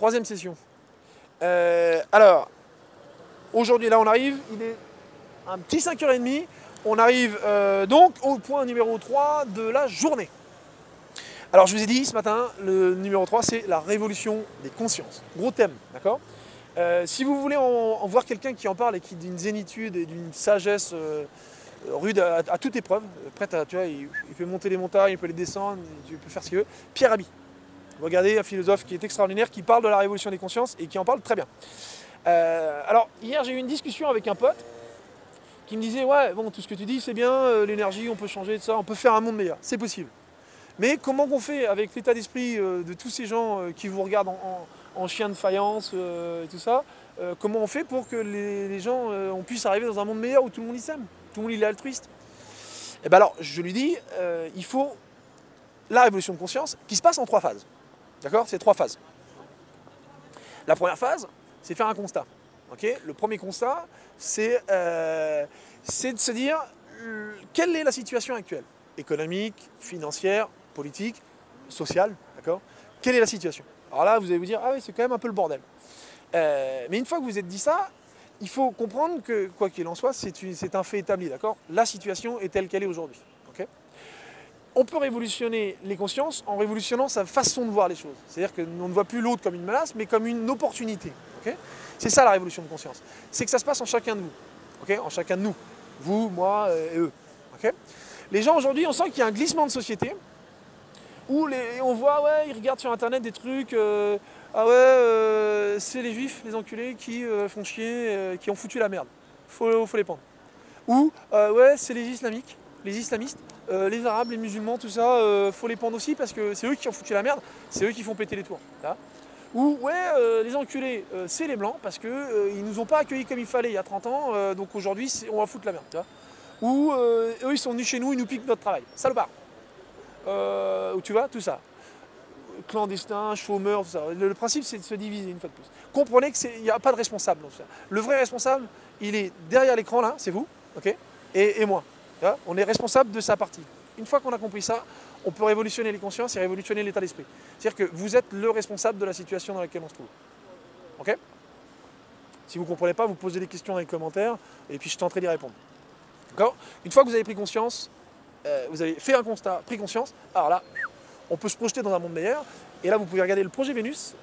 Troisième session. Alors, aujourd'hui, là, on arrive, il est un petit 5h30. On arrive donc au point numéro 3 de la journée. Alors, je vous ai dit ce matin, le numéro 3, c'est la révolution des consciences. Gros thème, d'accord? Si vous voulez en voir quelqu'un qui en parle et qui d'une zénitude et d'une sagesse rude à toute épreuve, prête à, tu vois, il peut monter les montagnes, il peut les descendre, il peut faire ce qu'il veut. Pierre Rabhi. Regardez un philosophe qui est extraordinaire, qui parle de la révolution des consciences et qui en parle très bien. Alors, hier, j'ai eu une discussion avec un pote qui me disait, ouais, bon, tout ce que tu dis, c'est bien, l'énergie, on peut changer de ça, on peut faire un monde meilleur, c'est possible. Mais comment on fait avec l'état d'esprit de tous ces gens qui vous regardent en chien de faïence et tout ça, comment on fait pour que les gens, on puisse arriver dans un monde meilleur où tout le monde y s'aime, tout le monde il est altruiste? Et bien alors, je lui dis, il faut la révolution de conscience qui se passe en 3 phases. D'accord? C'est 3 phases. La première phase, c'est faire un constat. Okay, le premier constat, c'est de se dire quelle est la situation actuelle, économique, financière, politique, sociale, d'accord? Quelle est la situation? Alors là, vous allez vous dire, ah oui, c'est quand même un peu le bordel. Mais une fois que vous êtes dit ça, il faut comprendre que, quoi qu'il en soit, c'est un fait établi, d'accord? La situation est telle qu'elle est aujourd'hui. Okay, on peut révolutionner les consciences en révolutionnant sa façon de voir les choses. C'est-à-dire qu'on ne voit plus l'autre comme une menace, mais comme une opportunité. Okay, c'est ça la révolution de conscience. C'est que ça se passe en chacun de vous. Okay, en chacun de nous. Vous, moi et eux. Okay, les gens aujourd'hui, on sent qu'il y a un glissement de société où on voit, ouais, ils regardent sur internet des trucs, ah ouais, c'est les juifs, les enculés qui font chier, qui ont foutu la merde. Faut les pendre. Ou, ouais, c'est les islamistes, les arabes, les musulmans, tout ça, faut les pendre aussi parce que c'est eux qui ont foutu la merde, c'est eux qui font péter les tours. Là. Ou, ouais, les enculés, c'est les blancs parce qu'ils ils nous ont pas accueillis comme il fallait il y a 30 ans, donc aujourd'hui, on va foutre la merde. Ou, eux, ils sont venus chez nous, ils nous piquent notre travail. Salopard. Où tu vas, tout ça. Clandestin, chômeur, tout ça. Le principe, c'est de se diviser une fois de plus. Comprenez qu'il n'y a pas de responsable dans tout ça. Le vrai responsable, il est derrière l'écran, là, c'est vous, ok, et moi. On est responsable de sa partie. Une fois qu'on a compris ça, on peut révolutionner les consciences et révolutionner l'état d'esprit. C'est-à-dire que vous êtes le responsable de la situation dans laquelle on se trouve. Ok? Si vous ne comprenez pas, vous posez des questions dans les commentaires, et puis je tenterai d'y répondre. D'accord? Une fois que vous avez pris conscience, vous avez fait un constat, pris conscience, alors là, on peut se projeter dans un monde meilleur. Et là, vous pouvez regarder le projet Vénus.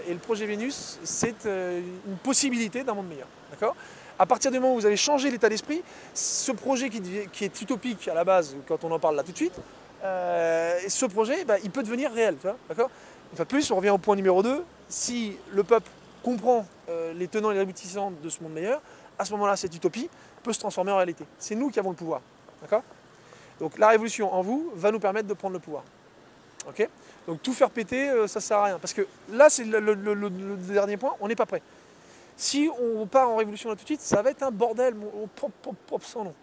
Et le projet Vénus, c'est une possibilité d'un monde meilleur. D'accord? À partir du moment où vous avez changé l'état d'esprit, ce projet qui est utopique à la base, quand on en parle là tout de suite, ce projet, bah, il peut devenir réel. D'accord? Une fois de plus, on revient au point numéro 2. Si le peuple comprend les tenants et les aboutissants de ce monde meilleur, à ce moment-là, cette utopie peut se transformer en réalité. C'est nous qui avons le pouvoir. D'accord? Donc la révolution en vous va nous permettre de prendre le pouvoir. Okay, donc tout faire péter, ça ne sert à rien. Parce que là, c'est le dernier point, on n'est pas prêt. Si on part en révolution là tout de suite, ça va être un bordel, sans nom.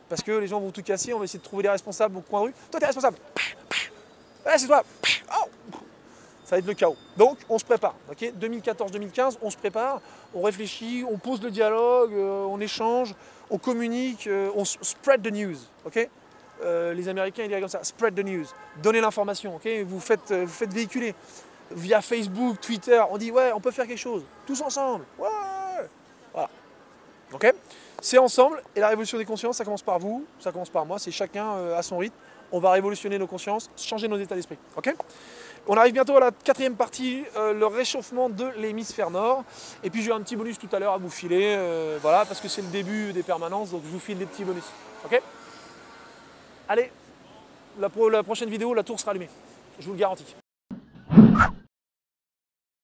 Parce que les gens vont tout casser, on va essayer de trouver des responsables au coin de rue. Toi, t'es responsable. Ouais, c'est toi. Oh, ça va être le chaos. Donc, on se prépare. Okay, 2014-2015, on se prépare, on réfléchit, on pose le dialogue, on échange, on communique, on spread the news. Okay, les Américains ils diraient comme ça, spread the news, donnez l'information, okay, vous faites véhiculer via Facebook, Twitter, on dit ouais, on peut faire quelque chose, tous ensemble, ouais, voilà, ok, c'est ensemble, et la révolution des consciences, ça commence par vous, ça commence par moi, c'est chacun à son rythme, on va révolutionner nos consciences, changer nos états d'esprit, ok. On arrive bientôt à la 4e partie, le réchauffement de l'hémisphère nord, et puis j'ai un petit bonus tout à l'heure à vous filer, voilà, parce que c'est le début des permanences, donc je vous file des petits bonus, ok. Allez, la prochaine vidéo, la tour sera allumée. Je vous le garantis.